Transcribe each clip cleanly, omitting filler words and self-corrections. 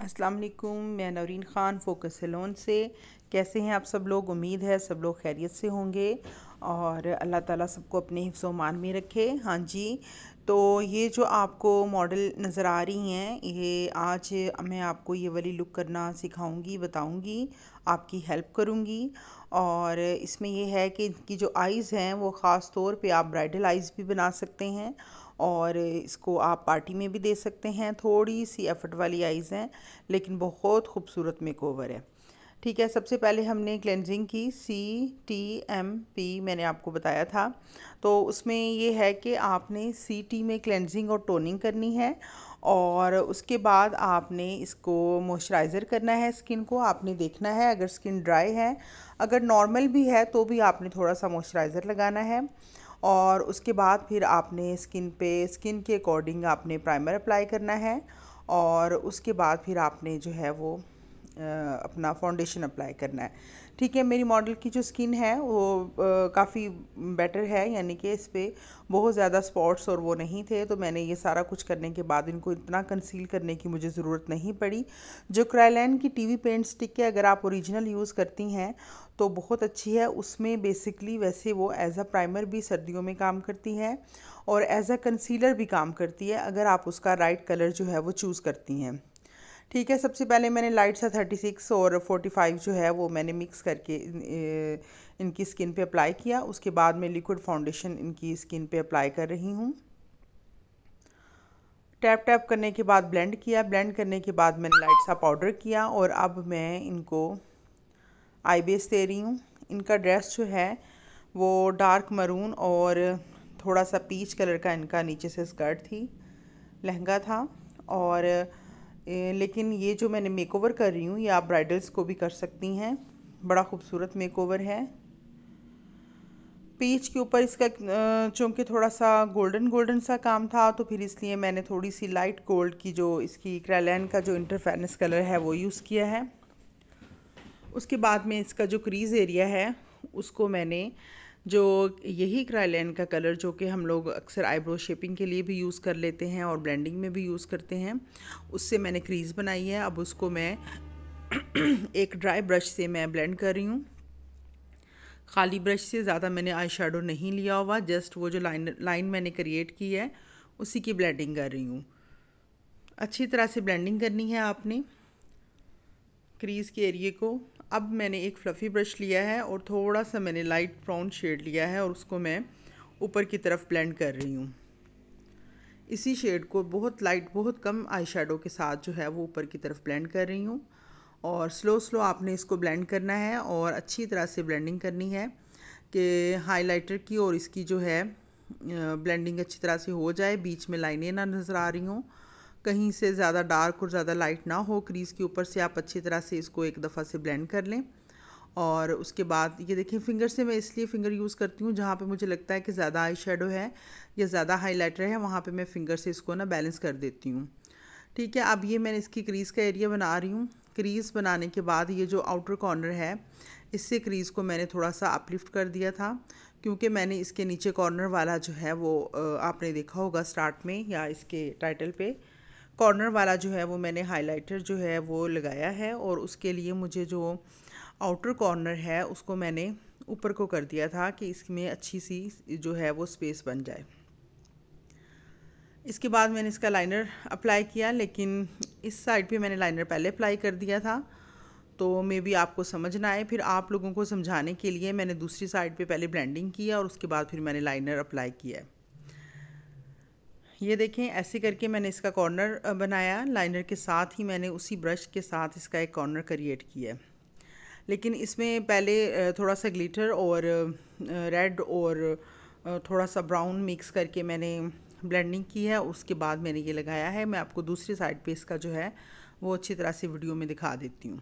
अस्सलाम वालेकुम, मैं नौरीन ख़ान फ़ोकस सैलून से। कैसे हैं आप सब लोग? उम्मीद है सब लोग खैरियत से होंगे और अल्लाह ताला सबको अपने हिफ्ज़ व मान में रखे। हाँ जी, तो ये जो आपको मॉडल नज़र आ रही हैं, ये आज मैं आपको ये वाली लुक करना सिखाऊंगी, बताऊंगी, आपकी हेल्प करूंगी। और इसमें ये है कि इनकी जो आइज़ हैं वो ख़ास तौर पे आप ब्राइडल आइज़ भी बना सकते हैं और इसको आप पार्टी में भी दे सकते हैं। थोड़ी सी एफर्ट वाली आइज़ हैं लेकिन बहुत खूबसूरत मेकओवर है। ठीक है, सबसे पहले हमने क्लेंजिंग की CTMP मैंने आपको बताया था, तो उसमें ये है कि आपने CT में क्लेंजिंग और टोनिंग करनी है और उसके बाद आपने इसको मॉइस्चराइज़र करना है। स्किन को आपने देखना है, अगर स्किन ड्राई है, अगर नॉर्मल भी है तो भी आपने थोड़ा सा मॉइस्चराइज़र लगाना है। और उसके बाद फिर आपने स्किन के अकॉर्डिंग आपने प्राइमर अप्लाई करना है और उसके बाद फिर आपने जो है वो अपना फाउंडेशन अप्लाई करना है। ठीक है, मेरी मॉडल की जो स्किन है वो काफ़ी बेटर है, यानी कि इस पर बहुत ज़्यादा स्पॉट्स और वो नहीं थे, तो मैंने ये सारा कुछ करने के बाद इनको इतना कंसील करने की मुझे ज़रूरत नहीं पड़ी। जो क्रायलैन की टीवी पेंट स्टिक है, अगर आप ओरिजिनल यूज़ करती हैं तो बहुत अच्छी है। उसमें बेसिकली वैसे वो एज अ प्राइमर भी सर्दियों में काम करती है और एज अ कंसीलर भी काम करती है, अगर आप उसका राइट कलर जो है वो चूज़ करती हैं। ठीक है, सबसे पहले मैंने लाइट सा 36 और 45 जो है वो मैंने मिक्स करके इनकी स्किन पे अप्लाई किया। उसके बाद मैं लिक्विड फाउंडेशन इनकी स्किन पे अप्लाई कर रही हूँ। टैप टैप करने के बाद ब्लेंड किया, ब्लेंड करने के बाद मैंने लाइट सा पाउडर किया और अब मैं इनको आई बेस दे रही हूँ। इनका ड्रेस जो है वो डार्क मरून और थोड़ा सा पीच कलर का इनका नीचे से स्कर्ट थी, लहंगा था। और लेकिन ये जो मैंने मेकओवर कर रही हूँ ये आप ब्राइडल्स को भी कर सकती हैं, बड़ा खूबसूरत मेकओवर है। पीच के ऊपर इसका चूँकि थोड़ा सा गोल्डन गोल्डन सा काम था, तो फिर इसलिए मैंने थोड़ी सी लाइट गोल्ड की जो इसकी क्रायलैन का जो इंटरफेरेंस कलर है वो यूज़ किया है। उसके बाद में इसका जो क्रीज़ एरिया है उसको मैंने जो यही क्रायलैन का कलर जो कि हम लोग अक्सर आईब्रो शेपिंग के लिए भी यूज़ कर लेते हैं और ब्लेंडिंग में भी यूज़ करते हैं, उससे मैंने क्रीज़ बनाई है। अब उसको मैं एक ड्राई ब्रश से मैं ब्लेंड कर रही हूँ। खाली ब्रश से, ज़्यादा मैंने आई शेडो नहीं लिया हुआ, जस्ट वो जो लाइन मैंने क्रिएट की है उसी की ब्लेंडिंग कर रही हूँ। अच्छी तरह से ब्लेंडिंग करनी है आपने क्रीज़ के एरिए को। अब मैंने एक फ्लफ़ी ब्रश लिया है और थोड़ा सा मैंने लाइट ब्राउन शेड लिया है और उसको मैं ऊपर की तरफ ब्लेंड कर रही हूँ। इसी शेड को बहुत लाइट, बहुत कम आई शेडो के साथ जो है वो ऊपर की तरफ ब्लेंड कर रही हूँ। और स्लो स्लो आपने इसको ब्लेंड करना है और अच्छी तरह से ब्लेंडिंग करनी है कि हाइलाइटर की और इसकी जो है ब्लेंडिंग अच्छी तरह से हो जाए, बीच में लाइनें ना नज़र आ रही हों, कहीं से ज़्यादा डार्क और ज़्यादा लाइट ना हो। क्रीज़ के ऊपर से आप अच्छी तरह से इसको एक दफ़ा से ब्लेंड कर लें। और उसके बाद ये देखिए, फिंगर से मैं इसलिए फ़िंगर यूज़ करती हूँ जहाँ पे मुझे लगता है कि ज़्यादा आई शेडो है या ज़्यादा हाइलाइटर है, वहाँ पे मैं फ़िंगर से इसको ना बैलेंस कर देती हूँ। ठीक है, अब ये मैंने इसकी क्रीज़ का एरिया बना रही हूँ। क्रीज़ बनाने के बाद ये जो आउटर कॉर्नर है इससे क्रीज़ को मैंने थोड़ा सा अपलिफ्ट कर दिया था, क्योंकि मैंने इसके नीचे कॉर्नर वाला जो है वो आपने देखा होगा स्टार्ट में या इसके टाइटल पे, कॉर्नर वाला जो है वो मैंने हाइलाइटर जो है वो लगाया है और उसके लिए मुझे जो आउटर कॉर्नर है उसको मैंने ऊपर को कर दिया था कि इसमें अच्छी सी जो है वो स्पेस बन जाए। इसके बाद मैंने इसका लाइनर अप्लाई किया, लेकिन इस साइड पे मैंने लाइनर पहले अप्लाई कर दिया था, तो मे बी आपको समझ ना आए, फिर आप लोगों को समझाने के लिए मैंने दूसरी साइड पे पहले ब्लेंडिंग किया और उसके बाद फिर मैंने लाइनर अप्लाई किया। ये देखें, ऐसे करके मैंने इसका कॉर्नर बनाया। लाइनर के साथ ही मैंने उसी ब्रश के साथ इसका एक कॉर्नर क्रिएट किया, लेकिन इसमें पहले थोड़ा सा ग्लिटर और रेड और थोड़ा सा ब्राउन मिक्स करके मैंने ब्लेंडिंग की है। उसके बाद मैंने ये लगाया है। मैं आपको दूसरी साइड पे इसका जो है वो अच्छी तरह से वीडियो में दिखा देती हूँ।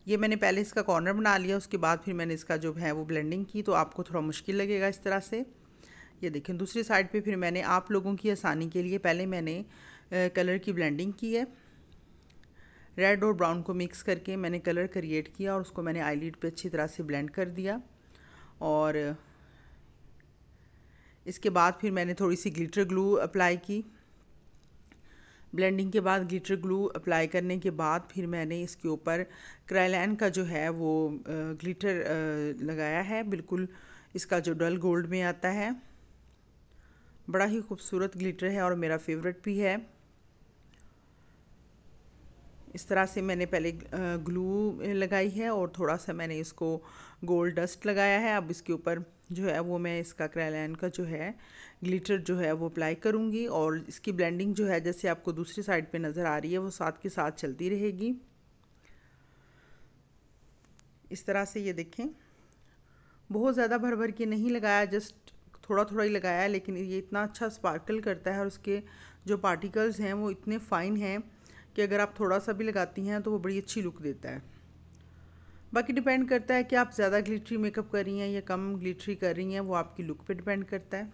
ये मैंने पहले इसका कॉर्नर बना लिया, उसके बाद फिर मैंने इसका जो है वो ब्लेंडिंग की, तो आपको थोड़ा मुश्किल लगेगा इस तरह से। ये देखें, दूसरी साइड पे फिर मैंने आप लोगों की आसानी के लिए पहले मैंने कलर की ब्लेंडिंग की है। रेड और ब्राउन को मिक्स करके मैंने कलर क्रिएट किया और उसको मैंने आईलिड पे अच्छी तरह से ब्लेंड कर दिया। और इसके बाद फिर मैंने थोड़ी सी ग्लिटर ग्लू अप्लाई की। ब्लेंडिंग के बाद ग्लिटर ग्लू अप्लाई करने के बाद फिर मैंने इसके ऊपर क्रायलैन का जो है वो ग्लिटर लगाया है। बिल्कुल इसका जो डल गोल्ड में आता है, बड़ा ही खूबसूरत ग्लिटर है और मेरा फेवरेट भी है। इस तरह से मैंने पहले ग्लू लगाई है और थोड़ा सा मैंने इसको गोल्ड डस्ट लगाया है। अब इसके ऊपर जो है वो मैं इसका क्रायलैन का जो है ग्लिटर जो है वो अप्लाई करूँगी और इसकी ब्लेंडिंग जो है जैसे आपको दूसरी साइड पे नज़र आ रही है वो साथ के साथ चलती रहेगी। इस तरह से ये देखें, बहुत ज़्यादा भर भर के नहीं लगाया, जस्ट थोड़ा थोड़ा ही लगाया, लेकिन ये इतना अच्छा स्पार्कल करता है और उसके जो पार्टिकल्स हैं वो इतने फ़ाइन हैं कि अगर आप थोड़ा सा भी लगाती हैं तो वो बड़ी अच्छी लुक देता है। बाकी डिपेंड करता है कि आप ज़्यादा ग्लिटरी मेकअप कर रही हैं या कम ग्लिटरी कर रही हैं, वो आपकी लुक पे डिपेंड करता है।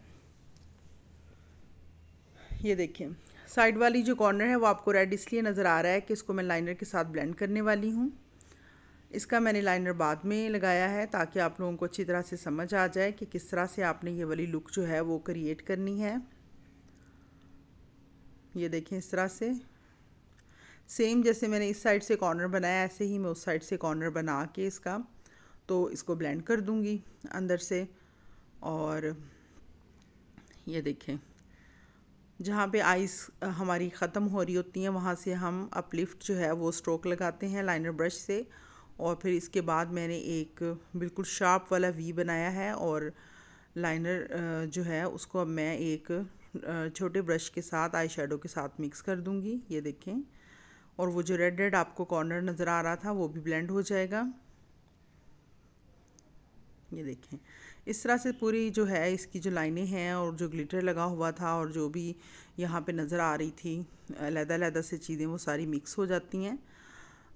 ये देखें, साइड वाली जो कॉर्नर है वो आपको रेड इसलिए नज़र आ रहा है कि इसको मैं लाइनर के साथ ब्लेंड करने वाली हूँ। इसका मैंने लाइनर बाद में लगाया है ताकि आप लोगों को अच्छी तरह से समझ आ जाए कि किस तरह से आपने ये वाली लुक जो है वो क्रिएट करनी है। ये देखें, इस तरह से सेम जैसे मैंने इस साइड से कॉर्नर बनाया ऐसे ही मैं उस साइड से कॉर्नर बना के इसको ब्लेंड कर दूंगी अंदर से। और ये देखें, जहाँ पे आइज़ हमारी ख़त्म हो रही होती हैं वहाँ से हम अपलिफ्ट जो है वो स्ट्रोक लगाते हैं लाइनर ब्रश से, और फिर इसके बाद मैंने एक बिल्कुल शार्प वाला वी बनाया है और लाइनर जो है उसको अब मैं एक छोटे ब्रश के साथ आई शेडो के साथ मिक्स कर दूंगी। ये देखें, और वो जो रेड रेड आपको कॉर्नर नज़र आ रहा था वो भी ब्लेंड हो जाएगा। ये देखें, इस तरह से पूरी जो है इसकी जो लाइनें हैं और जो ग्लिटर लगा हुआ था और जो भी यहाँ पे नज़र आ रही थी अलग-अलग से चीज़ें वो सारी मिक्स हो जाती हैं।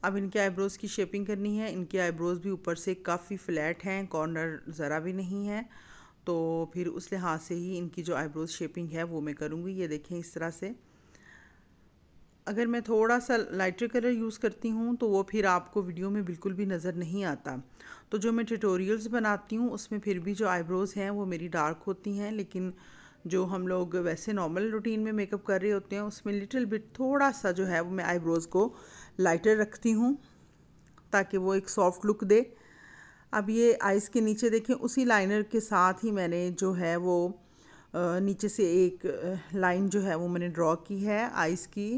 अब इनके आईब्रोज़ की शेपिंग करनी है। इनके आईब्रोज़ भी ऊपर से काफ़ी फ्लैट हैं, कॉर्नर ज़रा भी नहीं है, तो फिर उस लिहाज से ही इनकी जो आईब्रोज़ शेपिंग है वो मैं करूँगी। ये देखें, इस तरह से अगर मैं थोड़ा सा लाइटर कलर यूज़ करती हूँ तो वो फिर आपको वीडियो में बिल्कुल भी नज़र नहीं आता। तो जो मैं ट्यूटोरियल्स बनाती हूँ उसमें फिर भी जो आईब्रोज़ हैं वो मेरी डार्क होती हैं, लेकिन जो हम लोग वैसे नॉर्मल रूटीन में मेकअप कर रहे होते हैं उसमें लिटिल बिट थोड़ा सा जो है वो मैं आईब्रोज़ को लाइटर रखती हूँ ताकि वो एक सॉफ्ट लुक दे। अब ये आइज़ के नीचे देखें, उसी लाइनर के साथ ही मैंने जो है वो नीचे से एक लाइन जो है वो मैंने ड्रॉ की है आइज़ की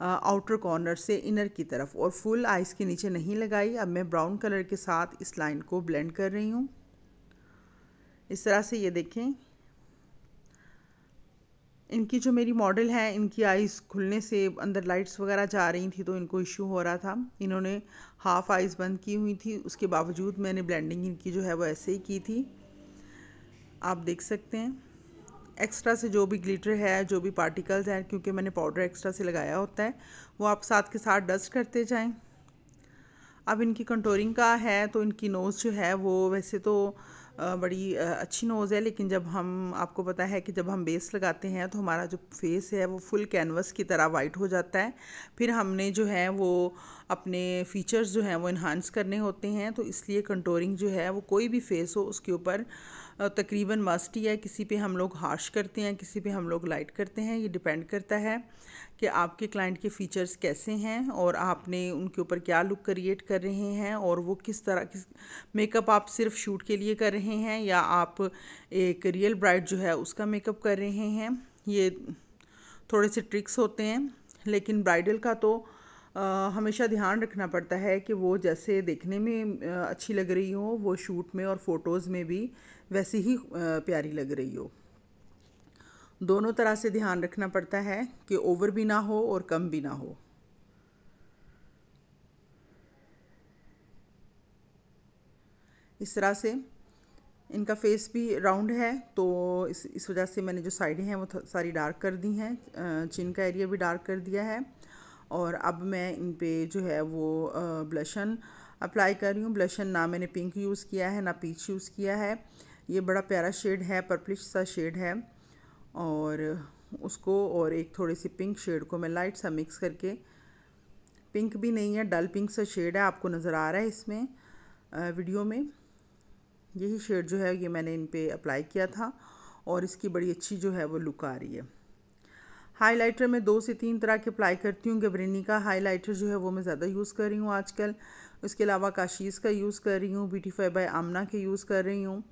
आउटर कॉर्नर से इनर की तरफ, और फुल आइज़ के नीचे नहीं लगाई। अब मैं ब्राउन कलर के साथ इस लाइन को ब्लेंड कर रही हूँ इस तरह से। ये देखें, इनकी जो मेरी मॉडल है इनकी आइज़ खुलने से अंदर लाइट्स वगैरह जा रही थी तो इनको इशू हो रहा था। इन्होंने हाफ आइज़ बंद की हुई थी, उसके बावजूद मैंने ब्लेंडिंग इनकी जो है वो ऐसे ही की थी। आप देख सकते हैं एक्स्ट्रा से जो भी ग्लिटर है, जो भी पार्टिकल्स हैं, क्योंकि मैंने पाउडर एक्स्ट्रा से लगाया होता है, वो आप साथ के साथ डस्ट करते जाएं। अब इनकी कंटूरिंग का है तो इनकी नोज़ जो है वो वैसे तो बड़ी अच्छी नोज़ है, लेकिन जब हम आपको पता है कि जब हम बेस लगाते हैं तो हमारा जो फेस है वो फुल कैनवस की तरह वाइट हो जाता है। फिर हमने जो है वो अपने फीचर्स जो हैं वो इन्हांस करने होते हैं, तो इसलिए कंटूरिंग जो है वो कोई भी फेस हो उसके ऊपर तकरीबन मस्ट ही है। किसी पे हम लोग हार्श करते हैं, किसी पे हम लोग लाइट करते हैं। ये डिपेंड करता है कि आपके क्लाइंट के फ़ीचर्स कैसे हैं और आपने उनके ऊपर क्या लुक क्रिएट कर रहे हैं, और वो किस तरह किस मेकअप आप सिर्फ शूट के लिए कर रहे हैं या आप एक रियल ब्राइड जो है उसका मेकअप कर रहे हैं। ये थोड़े से ट्रिक्स होते हैं, लेकिन ब्राइडल का तो हमेशा ध्यान रखना पड़ता है कि वो जैसे देखने में अच्छी लग रही हो वो शूट में और फ़ोटोज़ में भी वैसे ही प्यारी लग रही हो। दोनों तरह से ध्यान रखना पड़ता है कि ओवर भी ना हो और कम भी ना हो। इस तरह से इनका फेस भी राउंड है तो इस वजह से मैंने जो साइडें हैं वो सारी डार्क कर दी हैं, चिन का एरिया भी डार्क कर दिया है। और अब मैं इन पे जो है वो ब्लशन अप्लाई कर रही हूँ। ब्लशन ना मैंने पिंक यूज़ किया है ना पीच यूज़ किया है। ये बड़ा प्यारा शेड है, पर्पलिश सा शेड है, और उसको और एक थोड़ी सी पिंक शेड को मैं लाइट सा मिक्स करके, पिंक भी नहीं है, डल पिंक सा शेड है, आपको नज़र आ रहा है इसमें वीडियो में। यही शेड जो है ये मैंने इन पे अप्लाई किया था और इसकी बड़ी अच्छी जो है वो लुक आ रही है। हाइलाइटर मैं 2 से 3 तरह के अप्लाई करती हूँ। गबरेनी का हाइलाइटर जो है वो मैं ज़्यादा यूज़ कर रही हूँ आजकल। उसके अलावा काशीज़ का यूज़ कर रही हूँ, ब्यूटीफाई बाय आमना के यूज़ कर रही हूँ।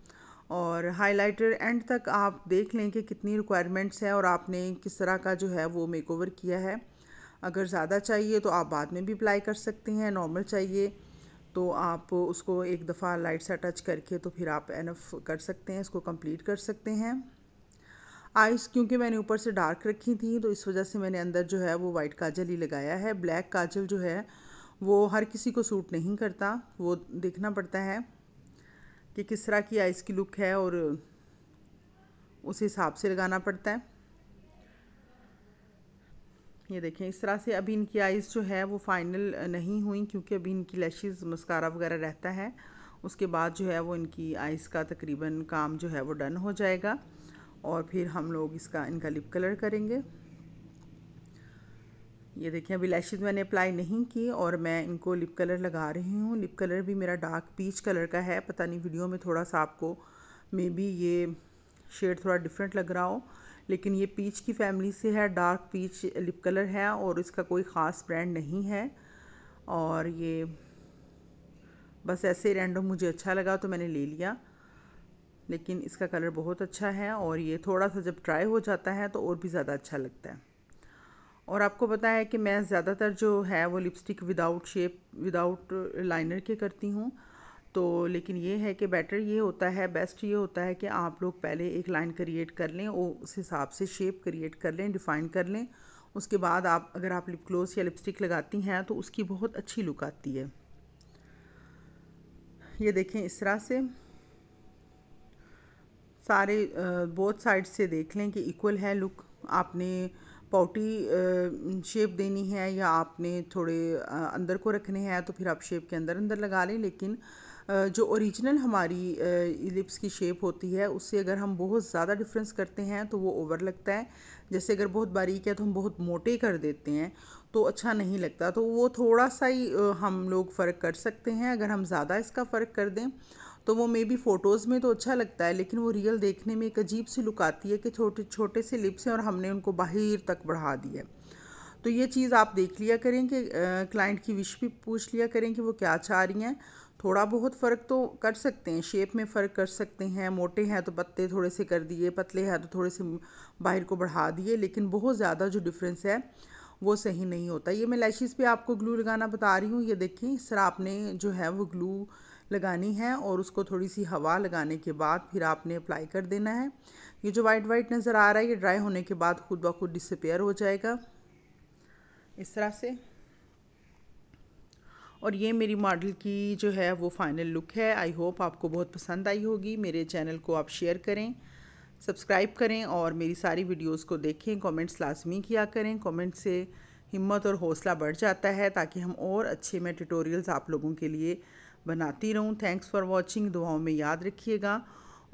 और हाइलाइटर एंड तक आप देख लें कि कितनी रिक्वायरमेंट्स है और आपने किस तरह का जो है वो मेकओवर किया है। अगर ज़्यादा चाहिए तो आप बाद में भी अप्लाई कर सकते हैं, नॉर्मल चाहिए तो आप उसको एक दफ़ा लाइट सा टच करके तो फिर आप एनफ कर सकते हैं, इसको कंप्लीट कर सकते हैं। आइज़ क्योंकि मैंने ऊपर से डार्क रखी थी तो इस वजह से मैंने अंदर जो है वो वाइट काजल ही लगाया है। ब्लैक काजल जो है वो हर किसी को सूट नहीं करता, वो देखना पड़ता है कि किस तरह की आइज़ की लुक है और उस हिसाब से लगाना पड़ता है। ये देखें इस तरह से। अभी इनकी आइज़ जो है वो फाइनल नहीं हुई क्योंकि अभी इनकी लैशेज़ मस्कारा वगैरह रहता है। उसके बाद जो है वो इनकी आइज़ का तकरीबन काम जो है वो डन हो जाएगा और फिर हम लोग इनका लिप कलर करेंगे। ये देखें अभी लैशेज़ मैंने अप्लाई नहीं की और मैं इनको लिप कलर लगा रही हूँ। लिप कलर भी मेरा डार्क पीच कलर का है। पता नहीं वीडियो में थोड़ा सा आपको मे बी ये शेड थोड़ा डिफरेंट लग रहा हो, लेकिन ये पीच की फैमिली से है। डार्क पीच लिप कलर है और इसका कोई ख़ास ब्रांड नहीं है और ये बस ऐसे रैंडम मुझे अच्छा लगा तो मैंने ले लिया, लेकिन इसका कलर बहुत अच्छा है और ये थोड़ा सा जब ड्राई हो जाता है तो और भी ज़्यादा अच्छा लगता है। और आपको पता है कि मैं ज़्यादातर जो है वो lipstick without shape without liner के करती हूँ, तो लेकिन ये है कि बेटर ये होता है, बेस्ट ये होता है कि आप लोग पहले एक लाइन क्रिएट कर लें और उस हिसाब से शेप क्रिएट कर लें, डिफ़ाइन कर लें। उसके बाद आप अगर आप लिप ग्लोस या लिपस्टिक लगाती हैं तो उसकी बहुत अच्छी लुक आती है। ये देखें इस तरह से सारे बोथ साइड से देख लें कि इक्वल है लुक। आपने पाउटी शेप देनी है या आपने थोड़े अंदर को रखने हैं तो फिर आप शेप के अंदर अंदर लगा लें, लेकिन जो ओरिजिनल हमारी लिप्स की शेप होती है उससे अगर हम बहुत ज़्यादा डिफरेंस करते हैं तो वो ओवर लगता है। जैसे अगर बहुत बारीक है तो हम बहुत मोटे कर देते हैं तो अच्छा नहीं लगता, तो वो थोड़ा सा ही हम लोग फ़र्क कर सकते हैं। अगर हम ज़्यादा इसका फ़र्क कर दें तो वो मे बी फ़ोटोज़ में तो अच्छा लगता है, लेकिन वो रियल देखने में एक अजीब सी लुक आती है कि छोटे छोटे से लिप्स हैं और हमने उनको बाहर तक बढ़ा दिया। तो ये चीज़ आप देख लिया करें कि क्लाइंट की विश भी पूछ लिया करें कि वो क्या चाह रही हैं। थोड़ा बहुत फ़र्क तो कर सकते हैं, शेप में फ़र्क कर सकते हैं। मोटे हैं तो पत्ते थोड़े से कर दिए, पतले हैं तो थोड़े से बाहर को बढ़ा दिए, लेकिन बहुत ज़्यादा जो डिफरेंस है वो सही नहीं होता। ये मैं लैशेज़ पे आपको ग्लू लगाना बता रही हूँ। ये देखें इस तरह आपने जो है वो ग्लू लगानी है और उसको थोड़ी सी हवा लगाने के बाद फिर आपने अप्लाई कर देना है। ये जो वाइट वाइट नज़र आ रहा है ये ड्राई होने के बाद खुद ब खुद डिसअपेयर हो जाएगा इस तरह से। और ये मेरी मॉडल की जो है वो फाइनल लुक है। आई होप आपको बहुत पसंद आई होगी। मेरे चैनल को आप शेयर करें, सब्सक्राइब करें और मेरी सारी वीडियोस को देखें। कमेंट्स लाजमी किया करें, कमेंट से हिम्मत और हौसला बढ़ जाता है ताकि हम और अच्छे मैं ट्यूटोरियल्स आप लोगों के लिए बनाती रहूं। Thanks for watching. दुआओं में याद रखिएगा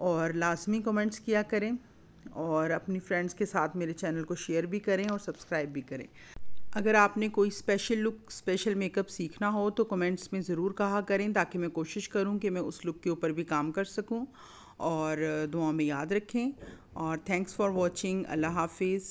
और लाजमी कमेंट्स किया करें और अपनी फ्रेंड्स के साथ मेरे चैनल को शेयर भी करें और सब्सक्राइब भी करें। अगर आपने कोई स्पेशल लुक स्पेशल मेकअप सीखना हो तो कमेंट्स में ज़रूर कहा करें ताकि मैं कोशिश करूं कि मैं उस लुक के ऊपर भी काम कर सकूं। और दुआ में याद रखें और थैंक्स फॉर वॉचिंग। अल्लाह हाफिज़।